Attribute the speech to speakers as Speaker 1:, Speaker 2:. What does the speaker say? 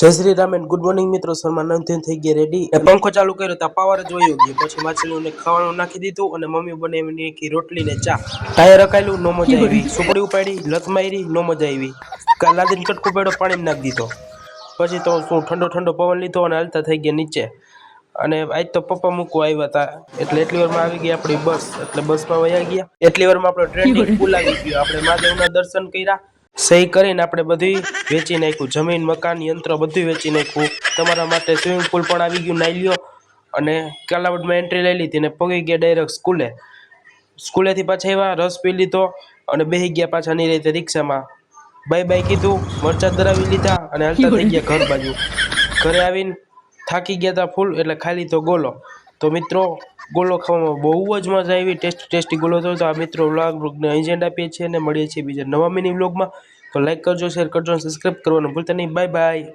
Speaker 1: જય Shri Ram and good morning મિત્રો. સલમાન નંદન થઈ ગયા રેડી. પંખો ચાલુ કર્યો તો પાવર જ વયો ગયો. પછી માછલીઓને ખાવાનું નાખી દીધું અને મમ્મી બનાવીને નાખી રોટલી ને ચા. ટાયર અકાયેલું, નો મજા આવી. સુપડી ઉપાડી, લત મારી, નો મજા આવી. લાદીને કટકો પડ્યો, પાણી નાખી દીધો. પછી તો શું ઠંડો ઠંડો પવન લીધો અને હાલતા થઈ ગયા નીચે. અને આજ તો પપ્પા મૂકવા આવ્યા હતા એટલે એટલી વારમાં આવી ગઈ આપણી બસ. એટલે બસમાં વયા ગયા. એટલી વારમાં આપણો ટ્રેન્ડિંગ પુલ આવી ગયો. આપણે મહાદેવના દર્શન કર્યા. સહી કરીને આપણે બધી વેચી નાખ્યું. જમીન, મકાન, યંત્ર બધું વેચી નાખ્યું. તમારા માટે સ્વિમિંગ પુલ પણ આવી ગયું, નાઈ લ્યો. અને કાલાવડમાં એન્ટ્રી લઈ લીધી ને પગી ગયા ડાયરેક્ટ સ્કૂલે. સ્કૂલેથી પાછા આવ્યા, રસ પી લીધો અને બેસી ગયા પાછા ની રીતે રિક્ષામાં. બાય બાય કીધું, મરચા ધરાવી લીધા અને હાલતા થઈ ગયા ઘર બાજુ. ઘરે આવીને થાકી ગયા હતા ફૂલ એટલે ખાઈ લીધો ગોલો. તો મિત્રો ગોલો ખાવામાં બહુ જ મજા આવી. ટેસ્ટી ગોલો થયો. તો આ મિત્રો વ્લોગને અહીં જ એન્ડ આપીએ છીએ અને મળીએ છીએ બીજા નવા મિની વ્લોગમાં. તો લાઈક કરજો, શેર કરજો અને સબસ્ક્રાઈબ કરવાનું ભૂલતા નહીં. Bye bye.